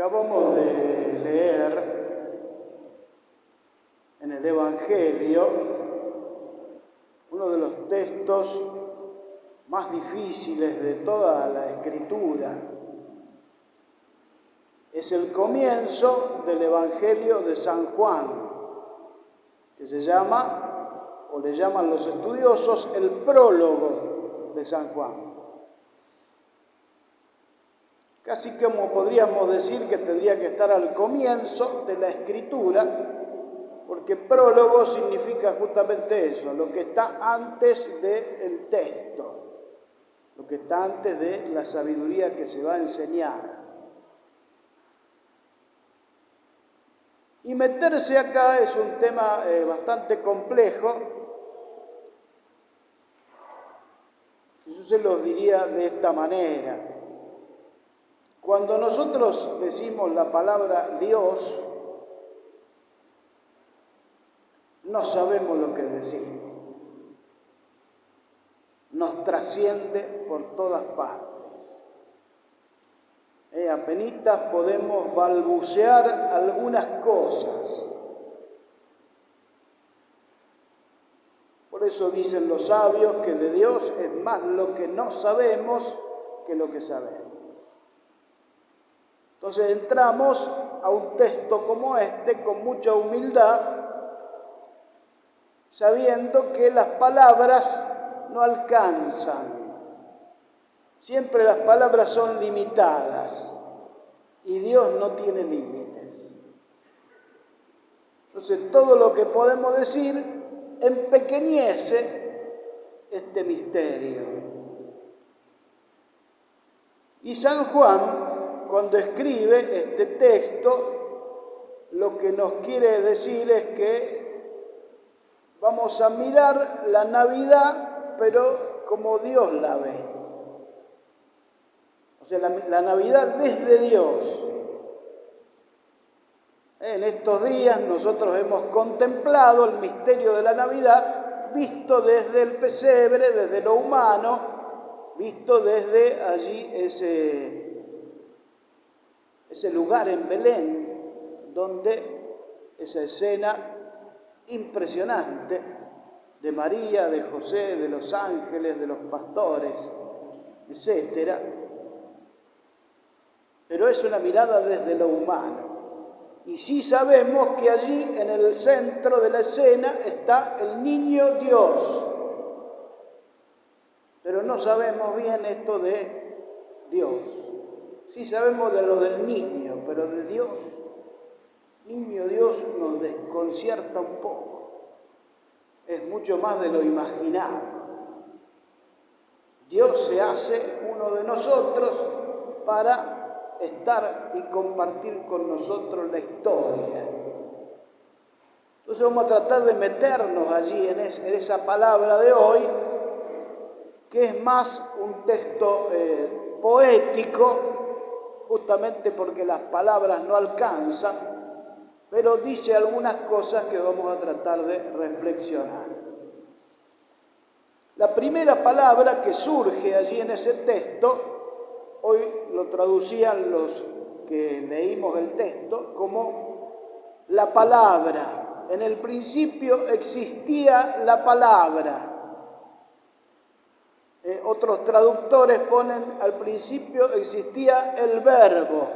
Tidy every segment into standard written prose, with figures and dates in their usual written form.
Acabamos de leer en el Evangelio uno de los textos más difíciles de toda la Escritura. Es el comienzo del Evangelio de San Juan, que se llama, o le llaman los estudiosos, el prólogo de San Juan. Casi como podríamos decir que tendría que estar al comienzo de la Escritura, porque prólogo significa justamente eso, lo que está antes del texto, lo que está antes de la sabiduría que se va a enseñar. Y meterse acá es un tema bastante complejo. Yo se los diría de esta manera. Cuando nosotros decimos la palabra Dios, no sabemos lo que decimos. Nos trasciende por todas partes. Apenitas podemos balbucear algunas cosas. Por eso dicen los sabios que de Dios es más lo que no sabemos que lo que sabemos. Entonces entramos a un texto como este con mucha humildad, sabiendo que las palabras no alcanzan. Siempre las palabras son limitadas y Dios no tiene límites. Entonces todo lo que podemos decir empequeñece este misterio. Y San Juan, cuando escribe este texto, lo que nos quiere decir es que vamos a mirar la Navidad, pero como Dios la ve. O sea, la Navidad desde Dios. En estos días nosotros hemos contemplado el misterio de la Navidad visto desde el pesebre, desde lo humano, visto desde allí ese lugar en Belén, donde esa escena impresionante de María, de José, de los ángeles, de los pastores, etcétera. Pero es una mirada desde lo humano. Y sí sabemos que allí, en el centro de la escena, está el niño Dios. Pero no sabemos bien esto de Dios. Sí sabemos de lo del niño, pero de Dios, niño Dios, nos desconcierta un poco. Es mucho más de lo imaginado. Dios se hace uno de nosotros para estar y compartir con nosotros la historia. Entonces vamos a tratar de meternos allí en esa palabra de hoy, que es más un texto poético, justamente porque las palabras no alcanzan, pero dice algunas cosas que vamos a tratar de reflexionar. La primera palabra que surge allí en ese texto, hoy lo traducían los que leímos el texto como la palabra. En el principio existía la palabra. Otros traductores ponen al principio existía el verbo.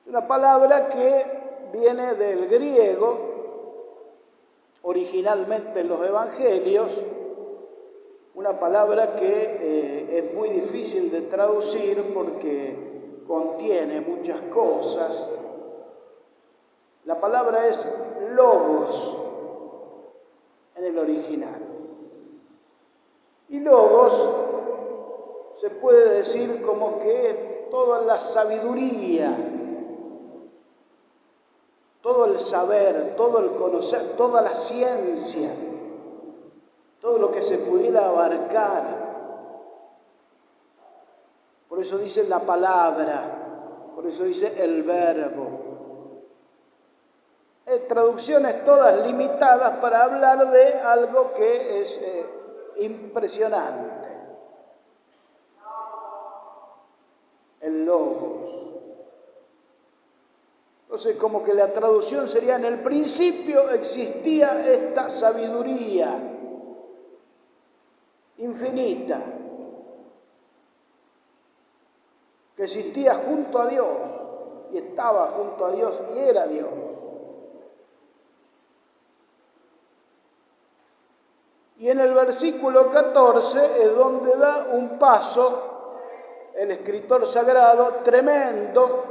Es una palabra que viene del griego, originalmente en los evangelios, una palabra que es muy difícil de traducir porque contiene muchas cosas. La palabra es logos en el original. Y logos se puede decir como que toda la sabiduría, todo el saber, todo el conocer, toda la ciencia, todo lo que se pudiera abarcar. Por eso dice la palabra, por eso dice el verbo. Traducciones todas limitadas para hablar de algo que es impresionante. el Logos. Entonces, como que la traducción sería: en el principio existía esta sabiduría infinita que existía junto a Dios y estaba junto a Dios y era Dios. Y en el versículo 14 es donde da un paso el escritor sagrado tremendo,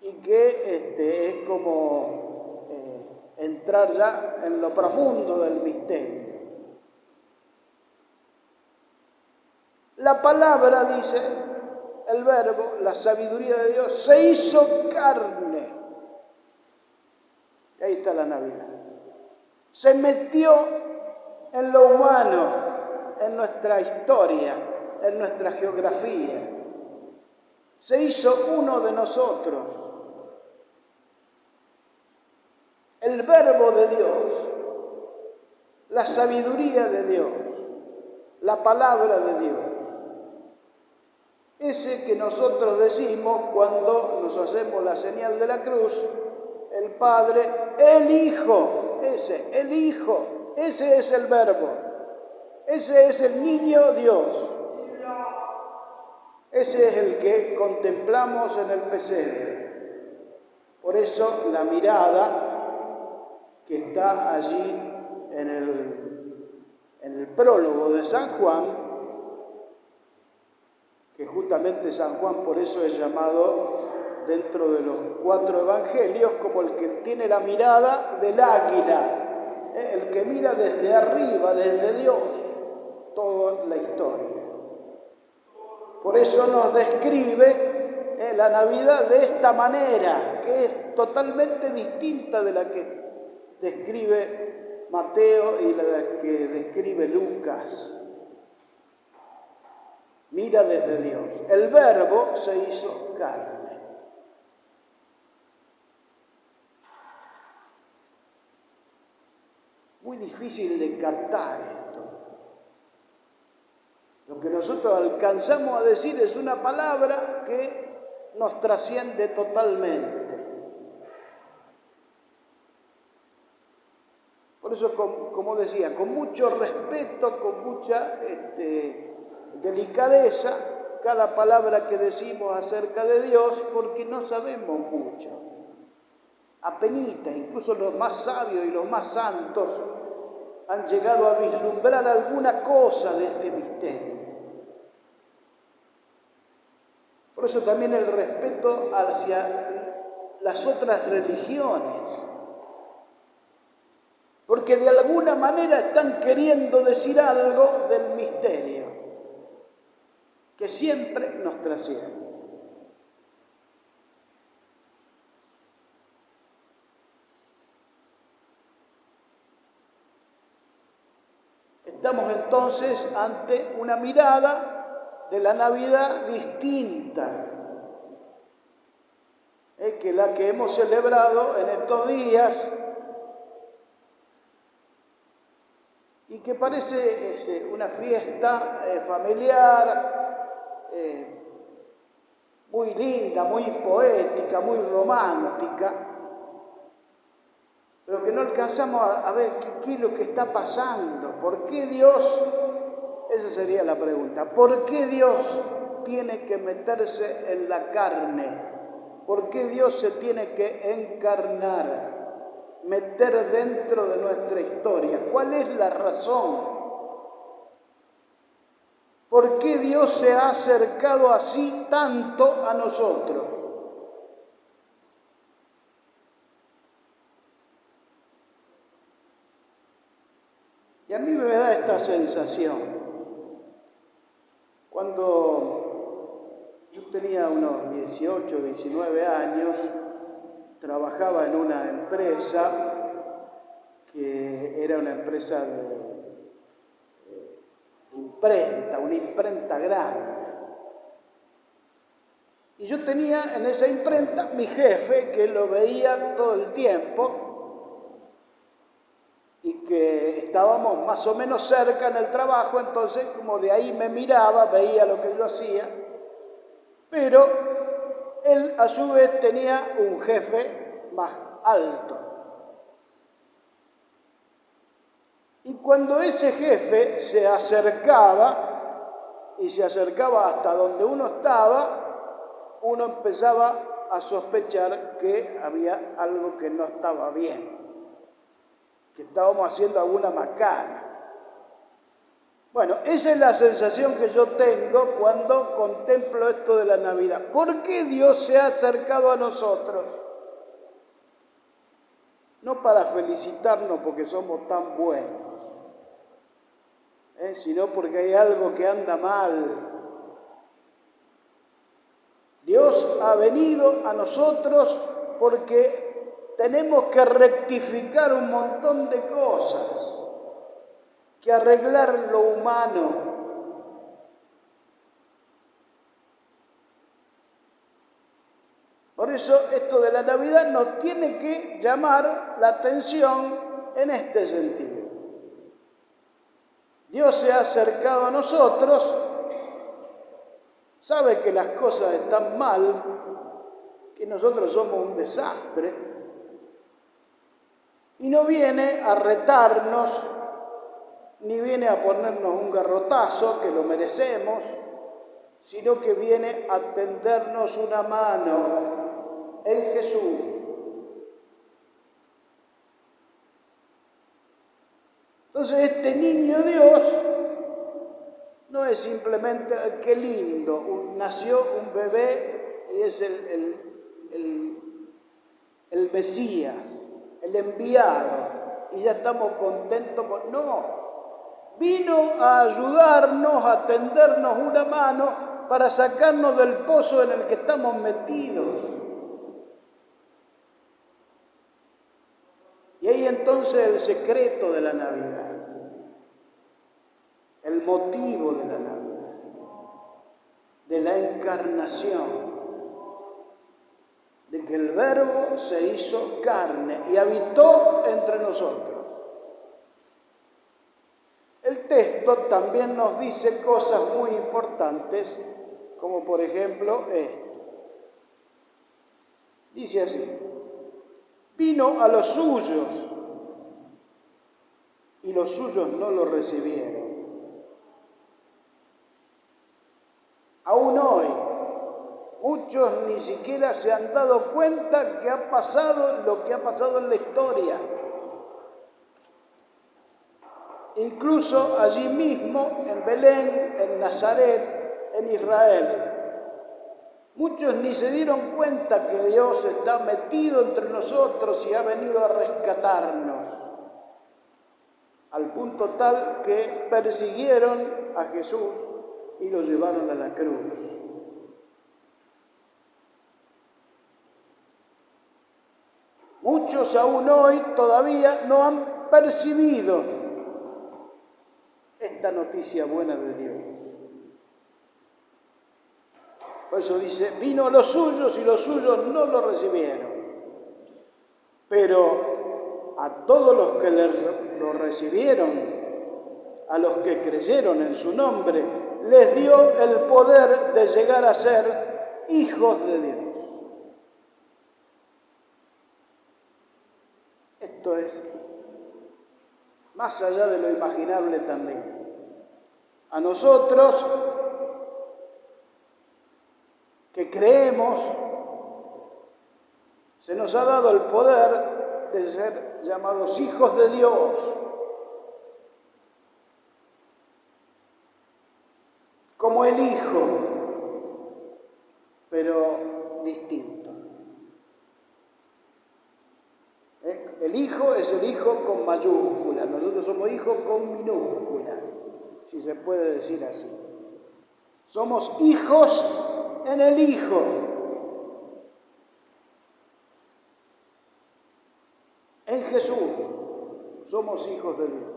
y que es como entrar ya en lo profundo del misterio. La palabra, dice el verbo, la sabiduría de Dios, se hizo carne. Y ahí está la Navidad. Se metió en lo humano, en nuestra historia, en nuestra geografía. Se hizo uno de nosotros. El verbo de Dios, la sabiduría de Dios, la palabra de Dios. Ese que nosotros decimos cuando nos hacemos la señal de la cruz: el Padre, el Hijo, el Hijo, ese es el verbo, ese es el niño Dios, ese es el que contemplamos en el pesebre. Por eso la mirada que está allí en el prólogo de San Juan, que justamente San Juan por eso es llamado dentro de los 4 evangelios como el que tiene la mirada del águila, el que mira desde arriba, desde Dios, toda la historia. Por eso nos describe la Navidad de esta manera, que es totalmente distinta de la que describe Mateo y la que describe Lucas. Mira desde Dios. El verbo se hizo carne. Muy difícil de captar esto. Lo que nosotros alcanzamos a decir es una palabra que nos trasciende totalmente. Por eso, como decía, con mucho respeto, con mucha delicadeza, cada palabra que decimos acerca de Dios, porque no sabemos mucho. Apenita, incluso los más sabios y los más santos han llegado a vislumbrar alguna cosa de este misterio. Por eso también el respeto hacia las otras religiones, porque de alguna manera están queriendo decir algo del misterio que siempre nos trasciende. Estamos entonces ante una mirada de la Navidad distinta, que la que hemos celebrado en estos días, y que parece una fiesta familiar, muy linda, muy poética, muy romántica, pero que no alcanzamos a ver qué es lo que está pasando. ¿Por qué Dios? Esa sería la pregunta. ¿Por qué Dios tiene que meterse en la carne? ¿Por qué Dios se tiene que encarnar, meter dentro de nuestra historia? ¿Cuál es la razón? ¿Por qué Dios se ha acercado así tanto a nosotros? Y a mí me da esta sensación. Cuando yo tenía unos 18, 19 años, trabajaba en una empresa que era una empresa de imprenta, una imprenta grande. Y yo tenía en esa imprenta mi jefe, que lo veía todo el tiempo y que estábamos más o menos cerca en el trabajo, entonces como de ahí me miraba, veía lo que yo hacía Pero él a su vez tenía un jefe más alto. Y cuando ese jefe se acercaba, y se acercaba hasta donde uno estaba, uno empezaba a sospechar que había algo que no estaba bien, que estábamos haciendo alguna macana. Bueno, esa es la sensación que yo tengo cuando contemplo esto de la Navidad. ¿Por qué Dios se ha acercado a nosotros? No para felicitarnos porque somos tan buenos, sino porque hay algo que anda mal. Dios ha venido a nosotros porque tenemos que rectificar un montón de cosas, que arreglar lo humano. Por eso esto de la Navidad nos tiene que llamar la atención en este sentido. Dios se ha acercado a nosotros, sabe que las cosas están mal, que nosotros somos un desastre, y no viene a retarnos, ni viene a ponernos un garrotazo, que lo merecemos, sino que viene a tendernos una mano en Jesús. Entonces este niño Dios no es simplemente, qué lindo, nació un bebé y es el Mesías, el enviado, y ya estamos contentos con... No, vino a ayudarnos, a tendernos una mano para sacarnos del pozo en el que estamos metidos. Y ahí entonces el secreto de la Navidad, el motivo de la Navidad, de la encarnación, de que el Verbo se hizo carne y habitó entre nosotros. El texto también nos dice cosas muy importantes, como por ejemplo esto. Dice así: vino a los suyos y los suyos no lo recibieron. Aún hoy, muchos ni siquiera se han dado cuenta que ha pasado lo que ha pasado en la historia. Incluso allí mismo, en Belén, en Nazaret, en Israel, muchos ni se dieron cuenta que Dios está metido entre nosotros y ha venido a rescatarnos, al punto tal que persiguieron a Jesús y lo llevaron a la cruz. Muchos aún hoy todavía no han percibido esta noticia buena de Dios. Por eso dice, vino a los suyos y los suyos no lo recibieron. Pero a todos los que lo recibieron, a los que creyeron en su nombre, les dio el poder de llegar a ser hijos de Dios. Esto es más allá de lo imaginable también. A nosotros que creemos, se nos ha dado el poder de ser llamados hijos de Dios. Como el Hijo, pero distinto. El Hijo es el Hijo con mayúsculas, nosotros somos hijos con minúsculas, si se puede decir así. Somos hijos en el Hijo. En Jesús somos hijos de Dios.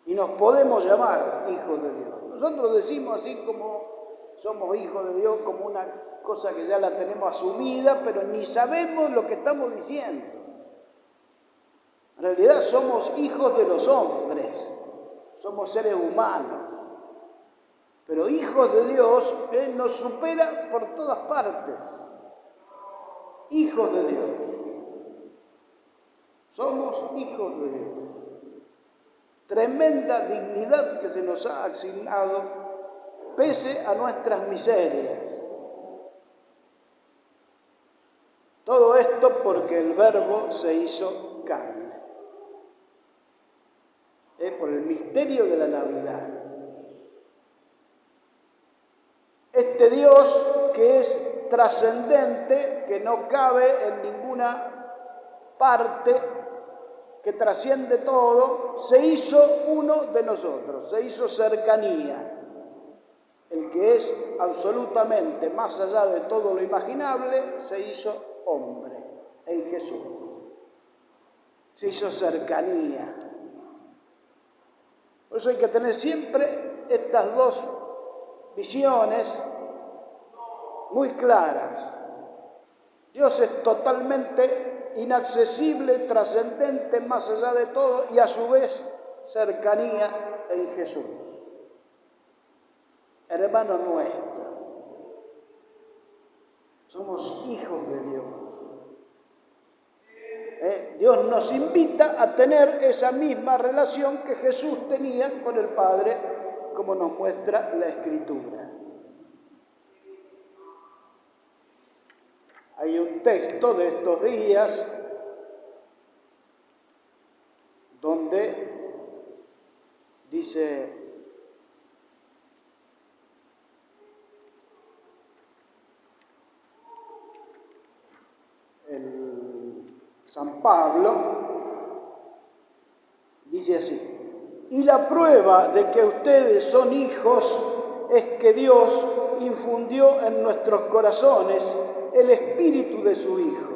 Y nos podemos llamar hijos de Dios. Nosotros decimos así como somos hijos de Dios, como una cosa que ya la tenemos asumida, pero ni sabemos lo que estamos diciendo. En realidad somos hijos de los hombres, somos seres humanos, Pero hijos de Dios nos supera por todas partes. Hijos de Dios. Somos hijos de Dios. Tremenda dignidad que se nos ha asignado pese a nuestras miserias. Todo esto porque el Verbo se hizo carne. Por el misterio de la Navidad. Este Dios que es trascendente, que no cabe en ninguna parte, que trasciende todo, se hizo uno de nosotros, se hizo cercanía. El que es absolutamente más allá de todo lo imaginable, se hizo hombre en Jesús. Se hizo cercanía. Por eso hay que tener siempre estas dos visiones muy claras. Dios es totalmente inaccesible, trascendente, más allá de todo, y a su vez cercanía en Jesús. Hermano nuestro, somos hijos de Dios. Dios nos invita a tener esa misma relación que Jesús tenía con el Padre, como nos muestra la Escritura. Hay un texto de estos días donde dice: San Pablo dice así: y la prueba de que ustedes son hijos es que Dios infundió en nuestros corazones el espíritu de su Hijo,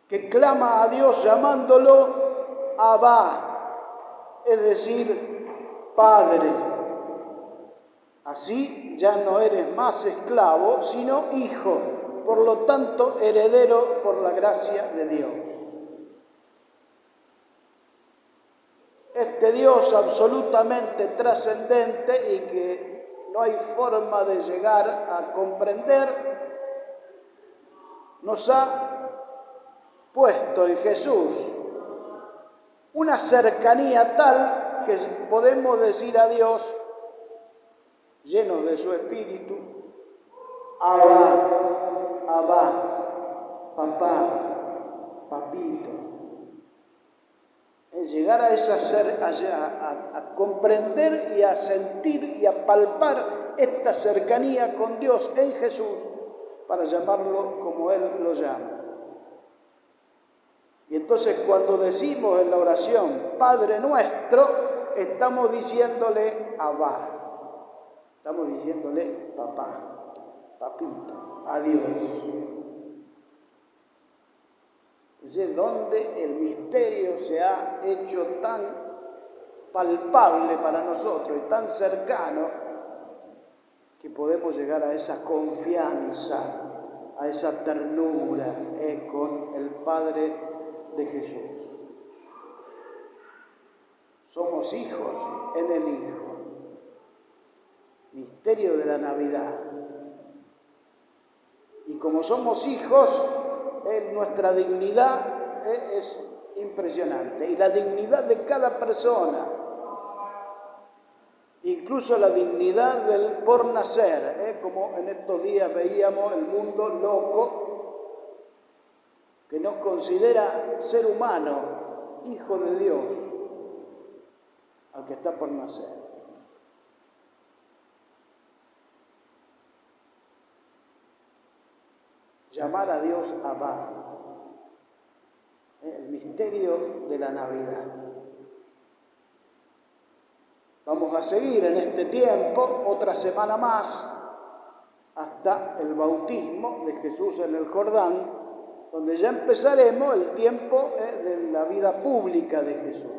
que clama a Dios llamándolo Abba, es decir, Padre. Así ya no eres más esclavo, sino hijo, por lo tanto heredero por la gracia de Dios. Este Dios absolutamente trascendente y que no hay forma de llegar a comprender, nos ha puesto en Jesús una cercanía tal que podemos decir a Dios, llenos de su espíritu: Abba, Abba, papá, papito. Es llegar a comprender y a sentir y a palpar esta cercanía con Dios en Jesús, para llamarlo como Él lo llama. Y entonces cuando decimos en la oración Padre nuestro, estamos diciéndole Abba, estamos diciéndole papá, papito, a Dios. Es donde el misterio se ha hecho tan palpable para nosotros y tan cercano que podemos llegar a esa confianza, a esa ternura con el Padre de Jesús. Somos hijos en el Hijo. Misterio de la Navidad. Y como somos hijos, nuestra dignidad es impresionante. Y la dignidad de cada persona, incluso la dignidad del por nacer, como en estos días veíamos el mundo loco, que no considera ser humano, hijo de Dios, al que está por nacer. Llamar a Dios Abba, el misterio de la Navidad. Vamos a seguir en este tiempo otra semana más hasta el bautismo de Jesús en el Jordán, donde ya empezaremos el tiempo de la vida pública de Jesús.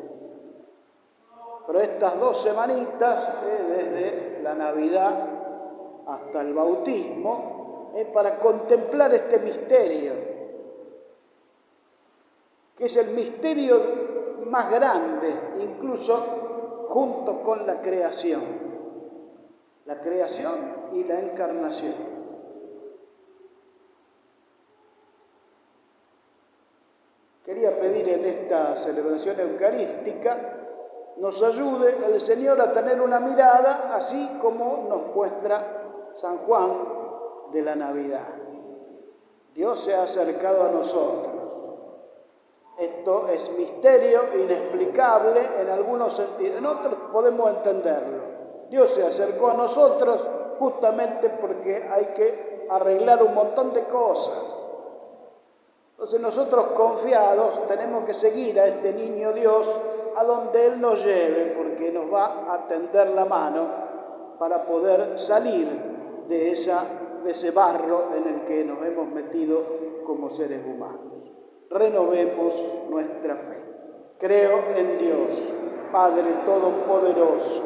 Pero estas 2 semanitas, desde la Navidad hasta el bautismo, para contemplar este misterio, que es el misterio más grande, incluso junto con la creación. la creación y la encarnación. Quería pedir en esta celebración eucarística nos ayude el Señor a tener una mirada así como nos muestra San Juan de la Navidad. Dios se ha acercado a nosotros. Esto es misterio inexplicable en algunos sentidos, en otros podemos entenderlo. Dios se acercó a nosotros justamente porque hay que arreglar un montón de cosas. Entonces nosotros confiados tenemos que seguir a este niño Dios a donde Él nos lleve, porque nos va a tender la mano para poder salir de ese barro en el que nos hemos metido como seres humanos. Renovemos nuestra fe. Creo en Dios, Padre Todopoderoso,